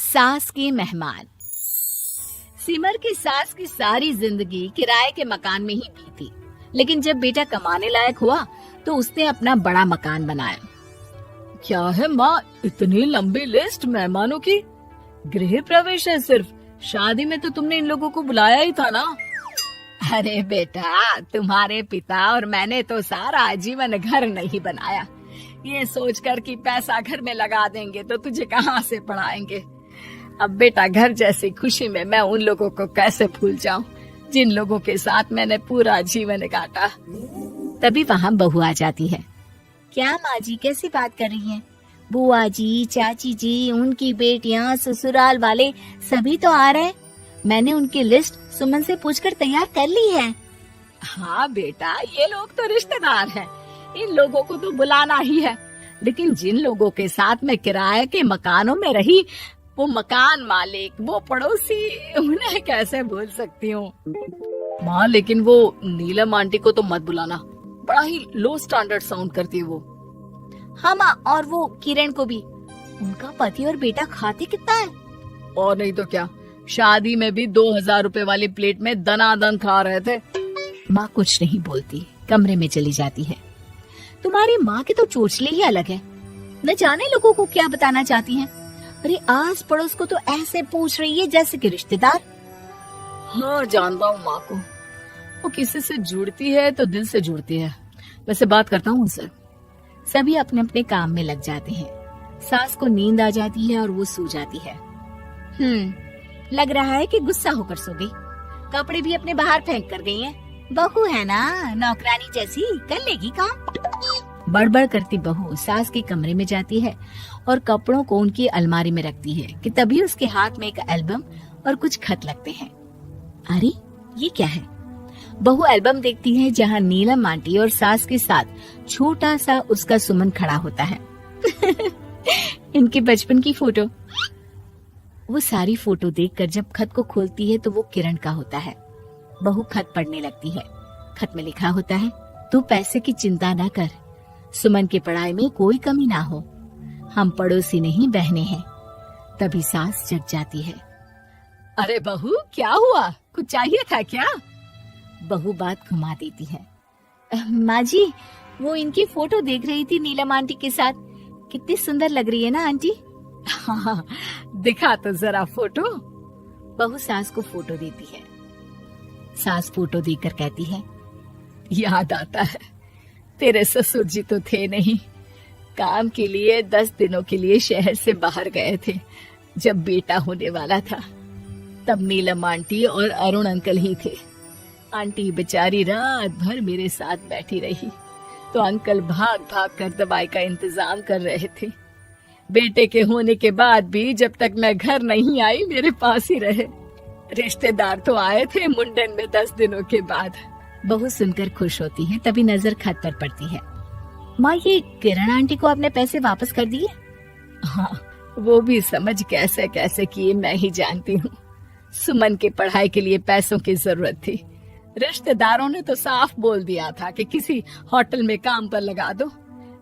सास के मेहमान। सिमर की सास की सारी जिंदगी किराए के मकान में ही बीती, लेकिन जब बेटा कमाने लायक हुआ तो उसने अपना बड़ा मकान बनाया। क्या है माँ, इतनी लंबी लिस्ट मेहमानों की? गृह प्रवेश है सिर्फ, शादी में तो तुमने इन लोगों को बुलाया ही था ना। अरे बेटा, तुम्हारे पिता और मैंने तो सारा आजीवन घर नहीं बनाया, ये सोचकर कि पैसा घर में लगा देंगे तो तुझे कहाँ से पढ़ाएंगे। अब बेटा, घर जैसी खुशी में मैं उन लोगों को कैसे भूल जाऊं जिन लोगों के साथ मैंने पूरा जीवन काटा। तभी वहाँ बहू आ जाती है। क्या माँ जी, कैसी बात कर रही हैं? बुआ जी, चाची जी, उनकी बेटियाँ, ससुराल वाले सभी तो आ रहे हैं। मैंने उनकी लिस्ट सुमन से पूछकर तैयार कर ली है। हाँ बेटा, ये लोग तो रिश्तेदार हैं, इन लोगों को तो बुलाना ही है, लेकिन जिन लोगों के साथ मैं किराए के मकानों में रही, वो मकान मालिक, वो पड़ोसी, उन्हें कैसे भूल सकती हूँ। माँ, लेकिन वो नीलम आंटी को तो मत बुलाना, बड़ा ही लो स्टैंडर्ड साउंड करती है वो। हाँ माँ, और वो किरण को भी। उनका पति और बेटा खाते कितना है। और नहीं तो क्या, शादी में भी 2000 रुपए वाली प्लेट में दनादन खा रहे थे। माँ कुछ नहीं बोलती, कमरे में चली जाती है। तुम्हारी माँ की तो चोचले ही अलग है, न जाने लोगों को क्या बताना चाहती हैं। अरे आस पड़ोस को तो ऐसे पूछ रही है जैसे कि रिश्तेदार। हाँ जानता हूँ माँ को, वो किसी से जुड़ती है तो दिल से जुड़ती है। वैसे बात करता हूँ उनसे। सभी अपने अपने काम में लग जाते हैं। सास को नींद आ जाती है और वो सो जाती है। लग रहा है कि गुस्सा होकर सो गई। कपड़े भी अपने बाहर फेंक कर गई है। बहू है ना, नौकरानी जैसी, कर लेगी काम। बड़बड़ करती बहू सास के कमरे में जाती है और कपड़ों को उनकी अलमारी में रखती है कि तभी उसके हाथ में एक एल्बम और कुछ खत लगते हैं। अरे ये क्या है? बहू एल्बम देखती है जहाँ नीलम आंटी और सास के साथ छोटा सा उसका सुमन खड़ा होता है। इनके बचपन की फोटो। वो सारी फोटो देखकर जब खत को खोलती है तो वो किरण का होता है। बहू खत पढ़ने लगती है। खत में लिखा होता है, तू पैसे की चिंता ना कर, सुमन की पढ़ाई में कोई कमी ना हो, हम पड़ोसी नहीं बहने हैं। तभी सास जग जाती है। अरे बहू, क्या हुआ? कुछ चाहिए था क्या? बहू बात घुमा देती है। माँ जी, वो इनकी फोटो देख रही थी नीलम आंटी के साथ। कितनी सुंदर लग रही है ना आंटी। हाँ, दिखा तो जरा फोटो। बहू सास को फोटो देती है। सास फोटो देखकर कहती है, याद आता है, तेरे ससुर जी तो थे नहीं, काम के लिए 10 दिनों के लिए शहर से बाहर गए थे। जब बेटा होने वाला था तब नीलम आंटी और अरुण अंकल ही थे। आंटी बेचारी रात भर मेरे साथ बैठी रही तो अंकल भाग भाग कर दवाई का इंतजाम कर रहे थे। बेटे के होने के बाद भी जब तक मैं घर नहीं आई मेरे पास ही रहे। रिश्तेदार तो आए थे मुंडन में 10 दिनों के बाद। बहू सुनकर खुश होती है। तभी नजर खत पर पड़ती है। माँ, ये किरण आंटी को आपने पैसे वापस कर दिए? हाँ, वो भी समझ कैसे कैसे किए मैं ही जानती हूँ। सुमन की पढ़ाई के लिए पैसों की जरूरत थी। रिश्तेदारों ने तो साफ बोल दिया था कि किसी होटल में काम पर लगा दो।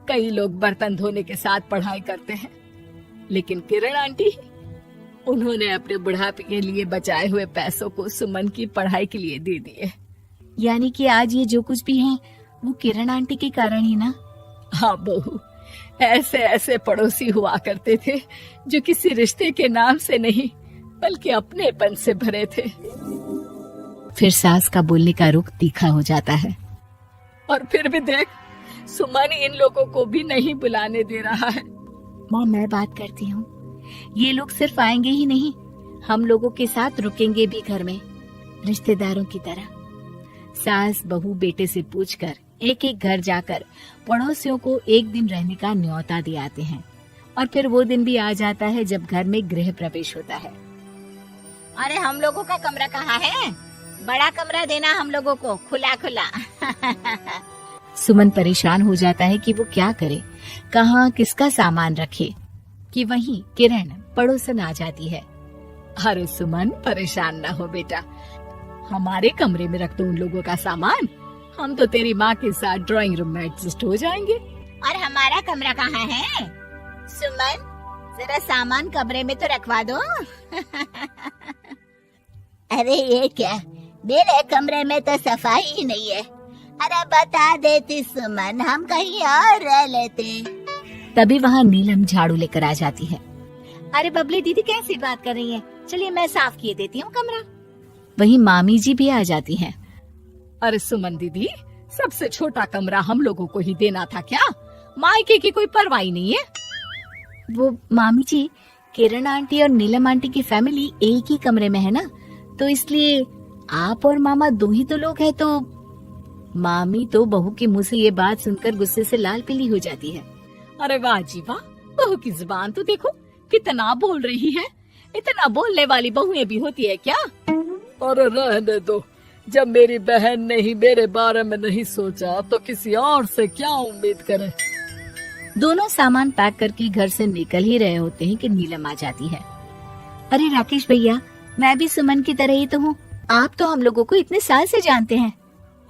कई लोग बर्तन धोने के साथ पढ़ाई करते हैं, लेकिन किरण आंटी, उन्होंने अपने बुढ़ापे के लिए बचाए हुए पैसों को सुमन की पढ़ाई के लिए दे दिए। यानी कि आज ये जो कुछ भी है वो किरण आंटी के कारण ही ना? हाँ बहू, ऐसे ऐसे पड़ोसी हुआ करते थे जो किसी रिश्ते के नाम से नहीं बल्कि अपनेपन से भरे थे। फिर सास का बोलने का रुख तीखा हो जाता है। और फिर भी देख, सुमन इन लोगों को भी नहीं बुलाने दे रहा है। माँ, मैं बात करती हूँ, ये लोग सिर्फ आएंगे ही नहीं, हम लोगों के साथ रुकेंगे भी घर में, रिश्तेदारों की तरह। सास बहू बेटे से पूछकर एक एक घर जाकर पड़ोसियों को एक दिन रहने का न्योता दे आते हैं। और फिर वो दिन भी आ जाता है जब घर में गृह प्रवेश होता है। अरे हम लोगों का कमरा कहाँ है? बड़ा कमरा देना हम लोगों को, खुला खुला। सुमन परेशान हो जाता है कि वो क्या करे, कहाँ किसका सामान रखे, कि वहीं किरण पड़ोसन आ जाती है। अरे सुमन, परेशान ना हो बेटा, हमारे कमरे में रख दो उन लोगों का सामान, हम तो तेरी माँ के साथ ड्राइंग रूम में एडजस्ट हो जाएंगे। और हमारा कमरा कहाँ है? सुमन, जरा सामान कमरे में तो रखवा दो। अरे ये क्या, मेरे कमरे में तो सफाई ही नहीं है। अरे बता देती सुमन, हम कहीं और रह लेते। तभी वहाँ नीलम झाड़ू लेकर आ जाती है। अरे बबली दीदी कैसी बात कर रही है, चलिए मैं साफ किए देती हूँ कमरा। वहीं मामी जी भी आ जाती हैं। अरे सुमन दीदी, सबसे छोटा कमरा हम लोगों को ही देना था क्या? मायके की कोई परवाह नहीं है। वो मामी जी, किरण आंटी और नीलम आंटी की फैमिली एक ही कमरे में है ना, तो इसलिए आप और मामा दो ही तो लोग हैं। तो मामी तो बहू के मुंह से ये बात सुनकर गुस्से से लाल पीली हो जाती है। अरे वाह जी वाह, बहू की जुबान तो देखो कितना बोल रही है। इतना बोलने वाली बहुएं भी होती है क्या? अरे रहने दो, जब मेरी बहन ने ही मेरे बारे में नहीं सोचा तो किसी और से क्या उम्मीद करे। दोनों सामान पैक करके घर से निकल ही रहे होते हैं कि नीलम आ जाती है। अरे राकेश भैया, मैं भी सुमन की तरह ही तो हूँ। आप तो हम लोगों को इतने साल से जानते हैं।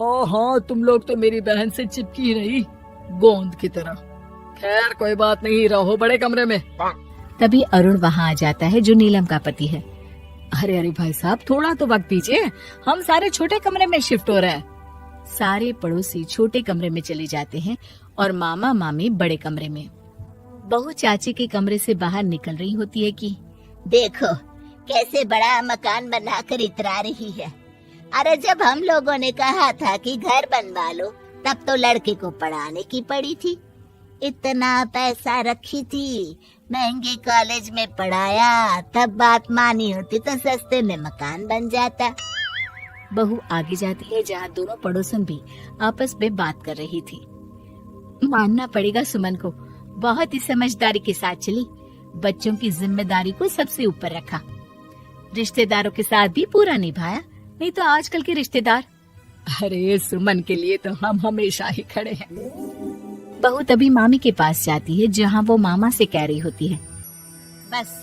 हाँ, तुम लोग तो मेरी बहन से चिपकी रही गोंद की तरह। खैर कोई बात नहीं, रहो बड़े कमरे में। तभी अरुण वहाँ आ जाता है, जो नीलम का पति है। अरे भाई साहब, थोड़ा तो वक्त दीजिए, हम सारे छोटे कमरे में शिफ्ट हो रहे हैं। सारे पड़ोसी छोटे कमरे में चले जाते हैं और मामा मामी बड़े कमरे में। बहू चाची के कमरे से बाहर निकल रही होती है कि देखो कैसे बड़ा मकान बनाकर इतरा रही है। अरे जब हम लोगों ने कहा था कि घर बनवा लो, तब तो लड़के को पढ़ाने की पड़ी थी। इतना पैसा रखी थी, महंगे कॉलेज में पढ़ाया, तब बात मानी होती तो सस्ते में मकान बन जाता। बहू आगे जाती है जहाँ दोनों पड़ोसन भी आपस में बात कर रही थी। मानना पड़ेगा सुमन को, बहुत ही समझदारी के साथ चली। बच्चों की जिम्मेदारी को सबसे ऊपर रखा, रिश्तेदारों के साथ भी पूरा निभाया। नहीं तो आजकल के रिश्तेदार। अरे सुमन के लिए तो हम हमेशा ही खड़े हैं। बहू तभी मामी के पास जाती है, जहाँ वो मामा से कह रही होती है, बस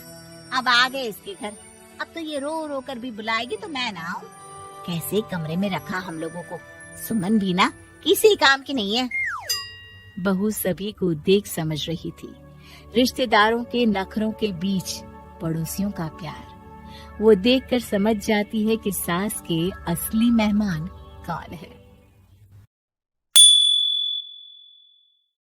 अब आ गए इसके घर। अब तो ये रो रो कर भी बुलाएगी तो मैं ना आऊं। कैसे कमरे में रखा हम लोगों को। सुमन भी ना किसी काम की नहीं है। बहू सभी को देख समझ रही थी। रिश्तेदारों के नखरों के बीच पड़ोसियों का प्यार। वो देखकर समझ जाती है कि सास के असली मेहमान कौन है।